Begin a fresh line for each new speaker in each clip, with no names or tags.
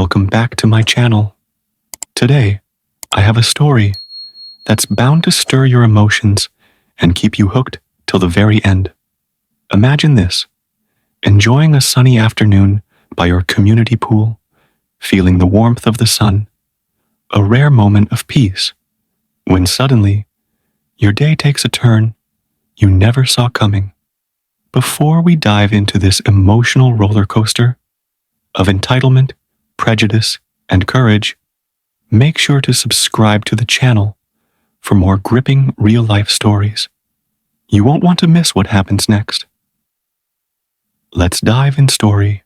Welcome back to my channel. Today, I have a story that's bound to stir your emotions and keep you hooked till the very end. Imagine this, enjoying a sunny afternoon by your community pool, feeling the warmth of the sun, a rare moment of peace, when suddenly, your day takes a turn you never saw coming. Before we dive into this emotional roller coaster of entitlement, prejudice, and courage, make sure to subscribe to the channel for more gripping real-life stories. You won't want to miss what happens next. Let's dive in story.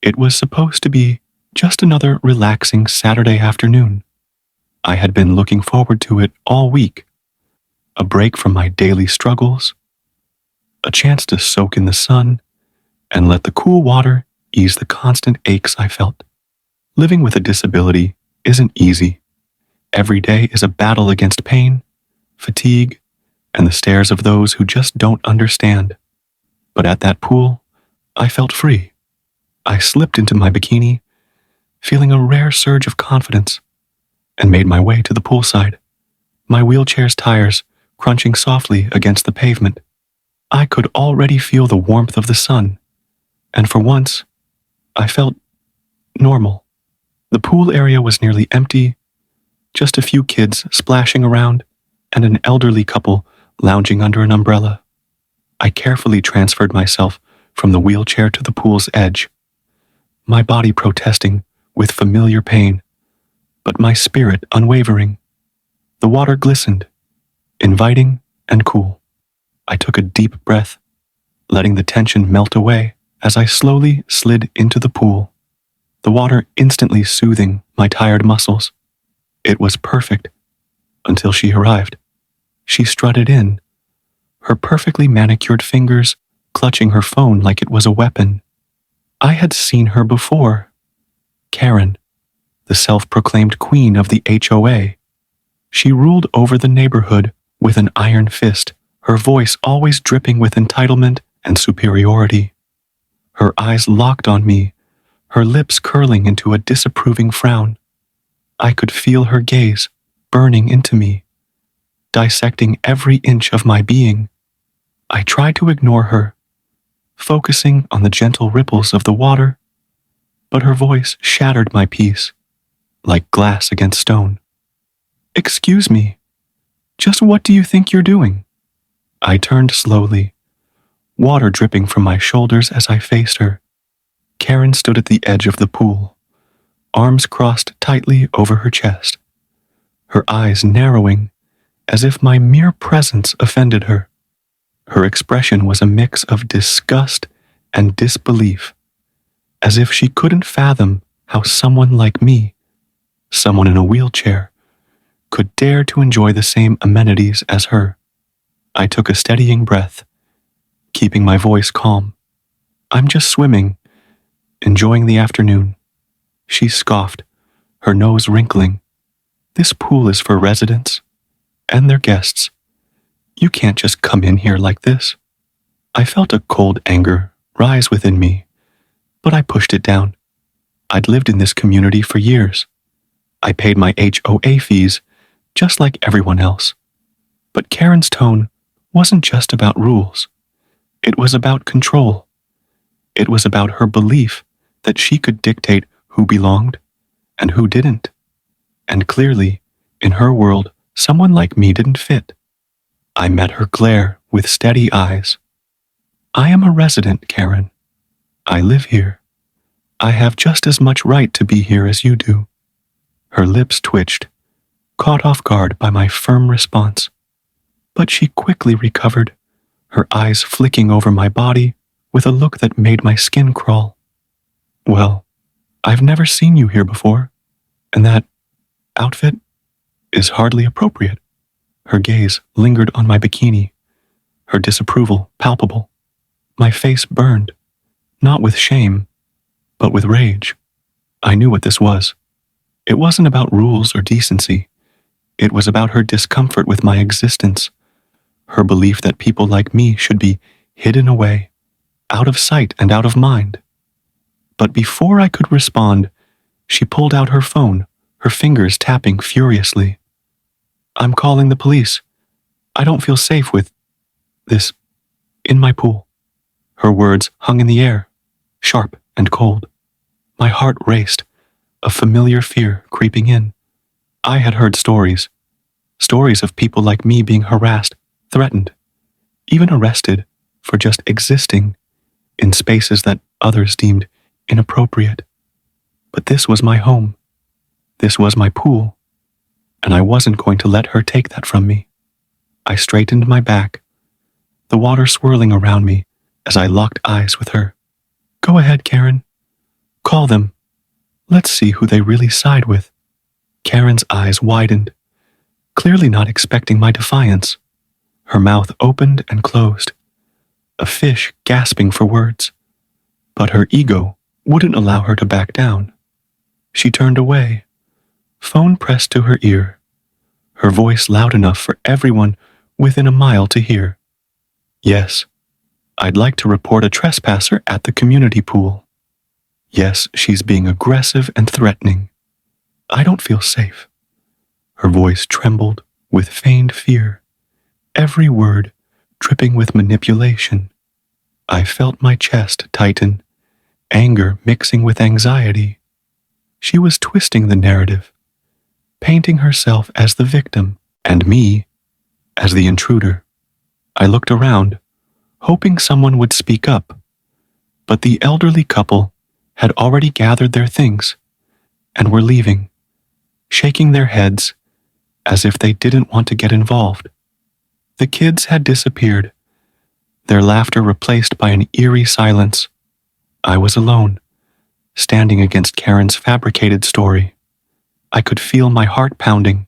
It was supposed to be just another relaxing Saturday afternoon. I had been looking forward to it all week. A break from my daily struggles, a chance to soak in the sun and let the cool water ease the constant aches I felt. Living with a disability isn't easy. Every day is a battle against pain, fatigue, and the stares of those who just don't understand. But at that pool, I felt free. I slipped into my bikini, feeling a rare surge of confidence, and made my way to the poolside, my wheelchair's tires crunching softly against the pavement. I could already feel the warmth of the sun, and for once, I felt normal. The pool area was nearly empty, just a few kids splashing around and an elderly couple lounging under an umbrella. I carefully transferred myself from the wheelchair to the pool's edge, my body protesting with familiar pain, but my spirit unwavering. The water glistened, inviting and cool. I took a deep breath, letting the tension melt away as I slowly slid into the pool, the water instantly soothing my tired muscles. It was perfect until she arrived. She strutted in, her perfectly manicured fingers clutching her phone like it was a weapon. I had seen her before. Karen, the self-proclaimed queen of the HOA. She ruled over the neighborhood with an iron fist, her voice always dripping with entitlement and superiority. Her eyes locked on me, her lips curling into a disapproving frown. I could feel her gaze burning into me, dissecting every inch of my being. I tried to ignore her, focusing on the gentle ripples of the water, but her voice shattered my peace, like glass against stone. "Excuse me, just what do you think you're doing?" I turned slowly, water dripping from my shoulders as I faced her. Karen stood at the edge of the pool, arms crossed tightly over her chest, her eyes narrowing as if my mere presence offended her. Her expression was a mix of disgust and disbelief, as if she couldn't fathom how someone like me, someone in a wheelchair, could dare to enjoy the same amenities as her. I took a steadying breath, keeping my voice calm. "I'm just swimming, enjoying the afternoon." She scoffed, her nose wrinkling. "This pool is for residents and their guests. You can't just come in here like this." I felt a cold anger rise within me, but I pushed it down. I'd lived in this community for years. I paid my HOA fees just like everyone else. But Karen's tone wasn't just about rules. It was about control. It was about her belief that she could dictate who belonged and who didn't. And clearly, in her world, someone like me didn't fit. I met her glare with steady eyes. "I am a resident, Karen. I live here. I have just as much right to be here as you do." Her lips twitched, caught off guard by my firm response. But she quickly recovered, her eyes flicking over my body with a look that made my skin crawl. "Well, I've never seen you here before, and that outfit is hardly appropriate." Her gaze lingered on my bikini, her disapproval palpable. My face burned, not with shame, but with rage. I knew what this was. It wasn't about rules or decency. It was about her discomfort with my existence, her belief that people like me should be hidden away, out of sight and out of mind. But before I could respond, She pulled out her phone, her fingers tapping furiously. "I'm calling the police. I don't feel safe with this in my pool." Her words hung in the air, sharp and cold. My heart raced, a familiar fear creeping in. I had heard stories of people like me being harassed, threatened, even arrested for just existing in spaces that others deemed inappropriate. But this was my home. This was my pool, and I wasn't going to let her take that from me. I straightened my back, the water swirling around me as I locked eyes with her. "Go ahead, Karen. Call them. Let's see who they really side with." Karen's eyes widened, clearly not expecting my defiance. Her mouth opened and closed, a fish gasping for words. But her ego wouldn't allow her to back down. She turned away, phone pressed to her ear, her voice loud enough for everyone within a mile to hear. "Yes, I'd like to report a trespasser at the community pool. Yes, she's being aggressive and threatening. I don't feel safe." Her voice trembled with feigned fear, every word dripping with manipulation. I felt my chest tighten, anger mixing with anxiety. She was twisting the narrative, painting herself as the victim and me as the intruder. I looked around, hoping someone would speak up, but the elderly couple had already gathered their things and were leaving, shaking their heads as if they didn't want to get involved. The kids had disappeared, their laughter replaced by an eerie silence. I was alone, standing against Karen's fabricated story. I could feel my heart pounding,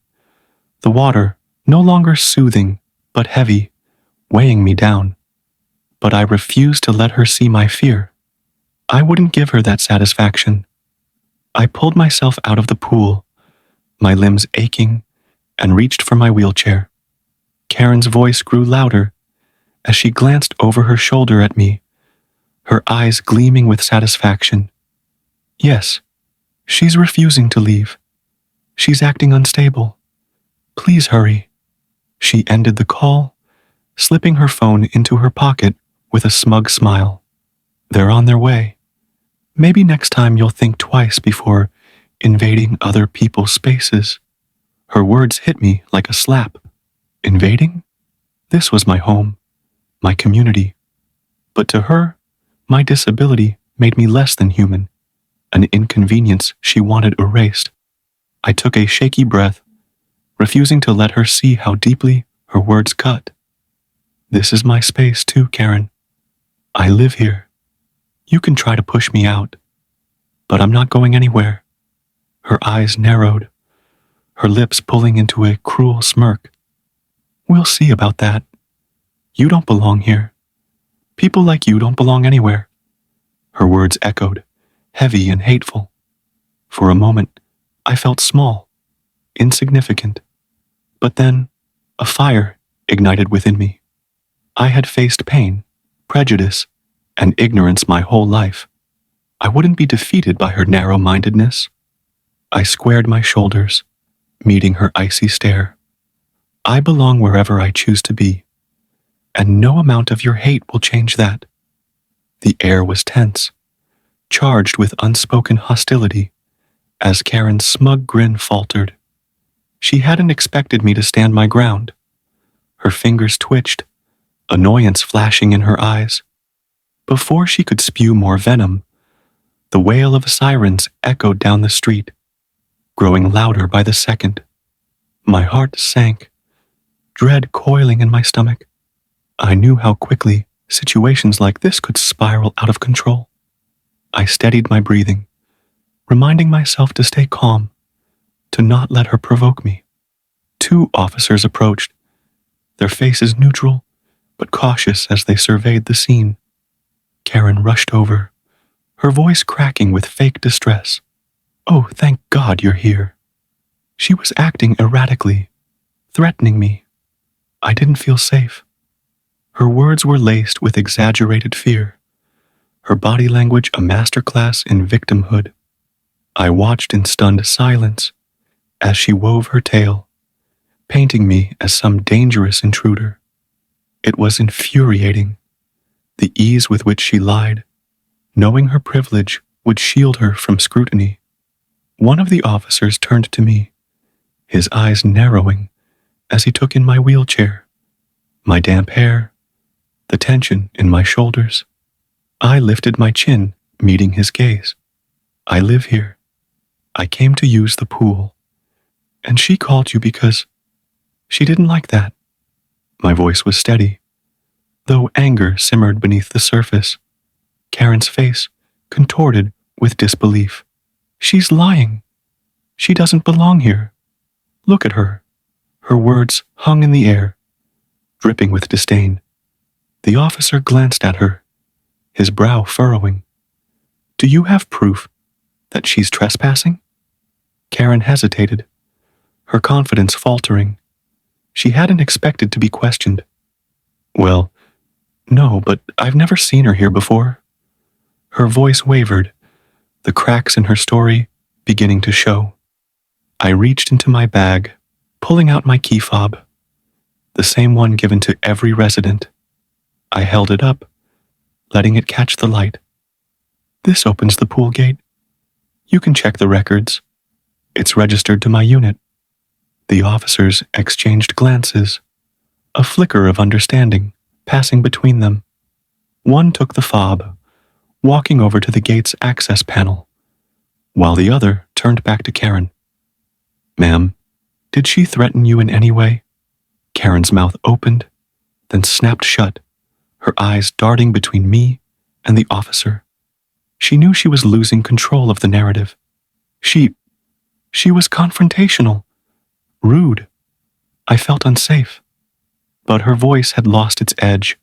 the water no longer soothing but heavy, weighing me down. But I refused to let her see my fear. I wouldn't give her that satisfaction. I pulled myself out of the pool, my limbs aching, and reached for my wheelchair. Karen's voice grew louder as she glanced over her shoulder at me, her eyes gleaming with satisfaction. "Yes, she's refusing to leave. She's acting unstable. Please hurry." She ended the call, slipping her phone into her pocket with a smug smile. "They're on their way. Maybe next time you'll think twice before invading other people's spaces." Her words hit me like a slap. Invading? This was my home, my community. But to her, my disability made me less than human, an inconvenience she wanted erased. I took a shaky breath, refusing to let her see how deeply her words cut. "This is my space too, Karen. I live here. You can try to push me out, but I'm not going anywhere." Her eyes narrowed, her lips pulling into a cruel smirk. "We'll see about that. You don't belong here. People like you don't belong anywhere." Her words echoed, heavy and hateful. For a moment, I felt small, insignificant. But then, a fire ignited within me. I had faced pain, prejudice, and ignorance my whole life. I wouldn't be defeated by her narrow-mindedness. I squared my shoulders, meeting her icy stare. "I belong wherever I choose to be, and no amount of your hate will change that." The air was tense, charged with unspoken hostility, as Karen's smug grin faltered. She hadn't expected me to stand my ground. Her fingers twitched, annoyance flashing in her eyes. Before she could spew more venom, the wail of sirens echoed down the street, growing louder by the second. My heart sank, dread coiling in my stomach. I knew how quickly situations like this could spiral out of control. I steadied my breathing, reminding myself to stay calm, to not let her provoke me. 2 officers approached, their faces neutral but cautious as they surveyed the scene. Karen rushed over, her voice cracking with fake distress. "Oh, thank God you're here." She was acting erratically, threatening me. I didn't feel safe. Her words were laced with exaggerated fear, her body language a masterclass in victimhood. I watched in stunned silence as she wove her tale, painting me as some dangerous intruder. It was infuriating, the ease with which she lied, knowing her privilege would shield her from scrutiny. One of the officers turned to me, his eyes narrowing as he took in my wheelchair, my damp hair, the tension in my shoulders. I lifted my chin, meeting his gaze. I live here. I came to use the pool. And she called you because she didn't like that. My voice was steady, though anger simmered beneath the surface. Karen's face contorted with disbelief. She's lying. She doesn't belong here. Look at her. Her words hung in the air, dripping with disdain. The officer glanced at her, his brow furrowing. Do you have proof that she's trespassing? Karen hesitated, her confidence faltering. She hadn't expected to be questioned. Well, no, but I've never seen her here before. Her voice wavered, the cracks in her story beginning to show. I reached into my bag, pulling out my key fob, the same one given to every resident. I held it up, letting it catch the light. This opens the pool gate. You can check the records. It's registered to my unit. The officers exchanged glances, a flicker of understanding passing between them. One took the fob, walking over to the gate's access panel, while the other turned back to Karen. Ma'am, did she threaten you in any way? Karen's mouth opened, then snapped shut, her eyes darting between me and the officer. She knew she was losing control of the narrative. She was confrontational, rude. I felt unsafe. But her voice had lost its edge,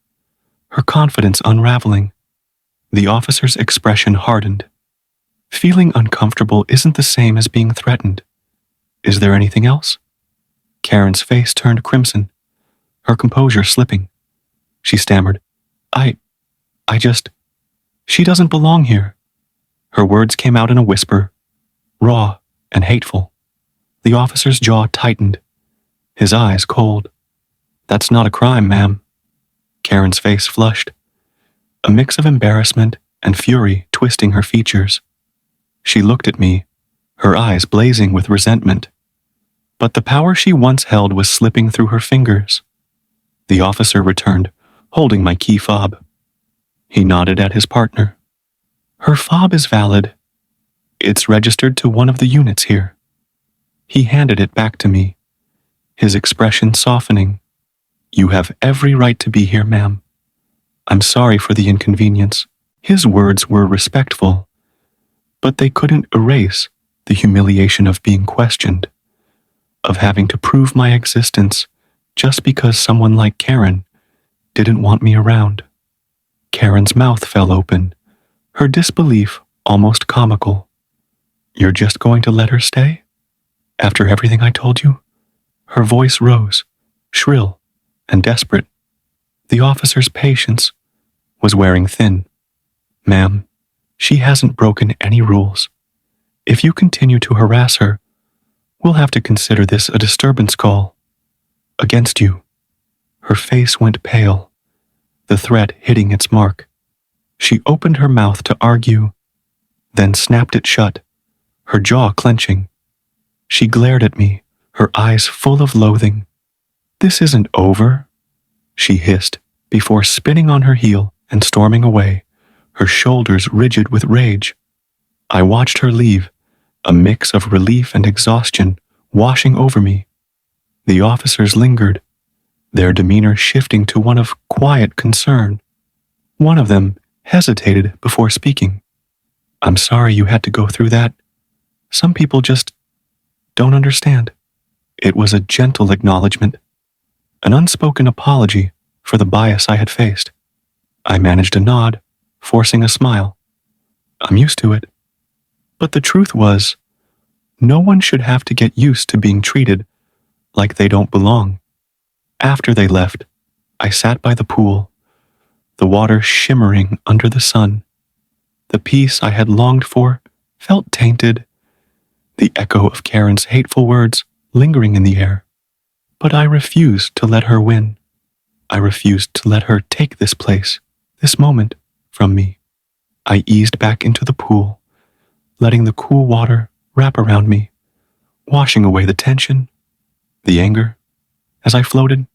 her confidence unraveling. The officer's expression hardened. Feeling uncomfortable isn't the same as being threatened. Is there anything else? Karen's face turned crimson, her composure slipping. She stammered, she doesn't belong here. Her words came out in a whisper, raw and hateful. The officer's jaw tightened, his eyes cold. That's not a crime, ma'am. Karen's face flushed, a mix of embarrassment and fury twisting her features. She looked at me, her eyes blazing with resentment. But the power she once held was slipping through her fingers. The officer returned, holding my key fob. He nodded at his partner. Her fob is valid. It's registered to one of the units here. He handed it back to me, his expression softening. You have every right to be here, ma'am. I'm sorry for the inconvenience. His words were respectful, but they couldn't erase the humiliation of being questioned, of having to prove my existence just because someone like Karen didn't want me around. Karen's mouth fell open, her disbelief almost comical. You're just going to let her stay? After everything I told you? Her voice rose, shrill and desperate. The officer's patience was wearing thin. Ma'am, she hasn't broken any rules. If you continue to harass her, we'll have to consider this a disturbance call against you. Her face went pale, the threat hitting its mark. She opened her mouth to argue, then snapped it shut, her jaw clenching. She glared at me, her eyes full of loathing. This isn't over, she hissed, before spinning on her heel and storming away, her shoulders rigid with rage. I watched her leave, a mix of relief and exhaustion washing over me. The officers lingered, their demeanor shifting to one of quiet concern. One of them hesitated before speaking. I'm sorry you had to go through that. Some people just don't understand. It was a gentle acknowledgement, an unspoken apology for the bias I had faced. I managed a nod, forcing a smile. I'm used to it. But the truth was, no one should have to get used to being treated like they don't belong. After they left, I sat by the pool, the water shimmering under the sun. The peace I had longed for felt tainted the echo of Karen's hateful words lingering in the air. But I refused to let her win. I refused to let her take this place, this moment, from me. I eased back into the pool, letting the cool water wrap around me, washing away the tension, the anger. As I floated,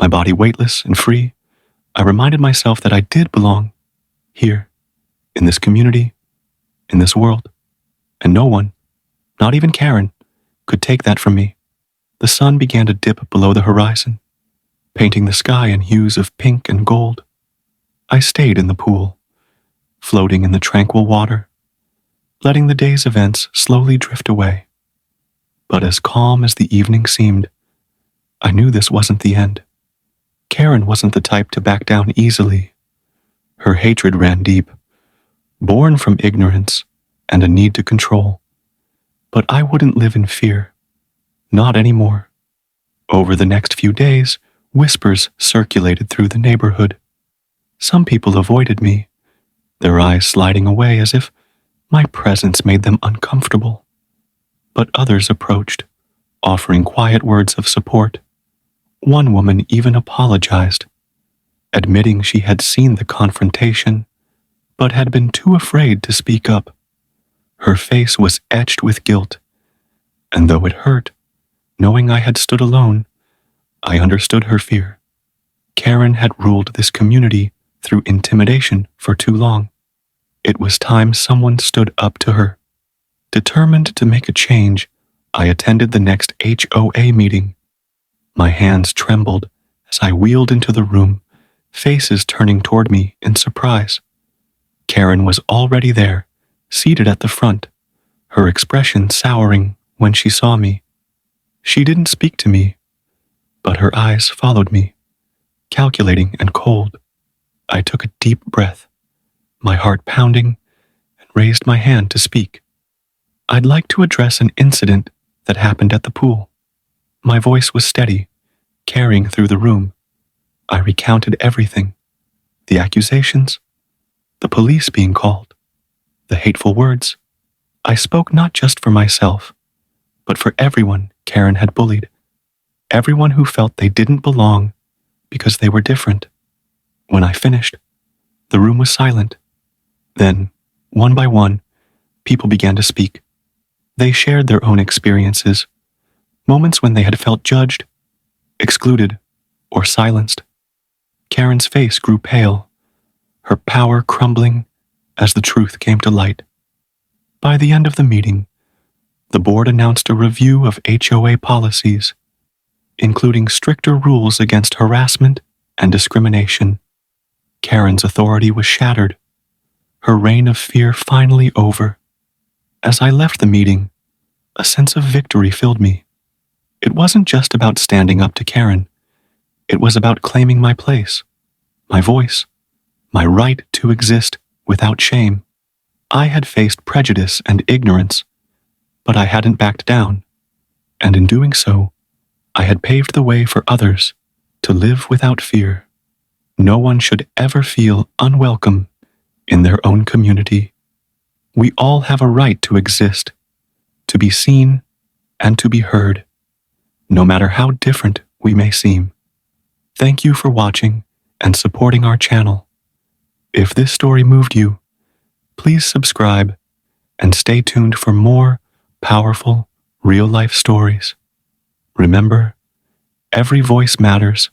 my body weightless and free, I reminded myself that I did belong here, in this community, in this world, and no one, not even Karen, could take that from me. The sun began to dip below the horizon, painting the sky in hues of pink and gold. I stayed in the pool, floating in the tranquil water, letting the day's events slowly drift away. But as calm as the evening seemed, I knew this wasn't the end. Karen wasn't the type to back down easily. Her hatred ran deep, born from ignorance and a need to control. But I wouldn't live in fear. Not anymore. Over the next few days, whispers circulated through the neighborhood. Some people avoided me, their eyes sliding away as if my presence made them uncomfortable. But others approached, offering quiet words of support. One woman even apologized, admitting she had seen the confrontation, but had been too afraid to speak up. Her face was etched with guilt, and though it hurt, knowing I had stood alone, I understood her fear. Karen had ruled this community through intimidation for too long. It was time someone stood up to her. Determined to make a change, I attended the next HOA meeting. My hands trembled as I wheeled into the room, faces turning toward me in surprise. Karen was already there, seated at the front, her expression souring when she saw me. She didn't speak to me, but her eyes followed me, calculating and cold. I took a deep breath, my heart pounding, and raised my hand to speak. I'd like to address an incident that happened at the pool. My voice was steady, carrying through the room. I recounted everything, the accusations, the police being called, the hateful words. I spoke not just for myself, but for everyone Karen had bullied, everyone who felt they didn't belong because they were different. When I finished, the room was silent. Then, one by one, people began to speak. They shared their own experiences, moments when they had felt judged, excluded, or silenced. Karen's face grew pale, her power crumbling as the truth came to light. By the end of the meeting, the board announced a review of HOA policies, including stricter rules against harassment and discrimination. Karen's authority was shattered, her reign of fear finally over. As I left the meeting, a sense of victory filled me. It wasn't just about standing up to Karen. It was about claiming my place, my voice, my right to exist without shame. I had faced prejudice and ignorance, but I hadn't backed down, and in doing so, I had paved the way for others to live without fear. No one should ever feel unwelcome in their own community. We all have a right to exist, to be seen, and to be heard, no matter how different we may seem. Thank you for watching and supporting our channel. If this story moved you, please subscribe and stay tuned for more powerful, real-life stories. Remember, every voice matters,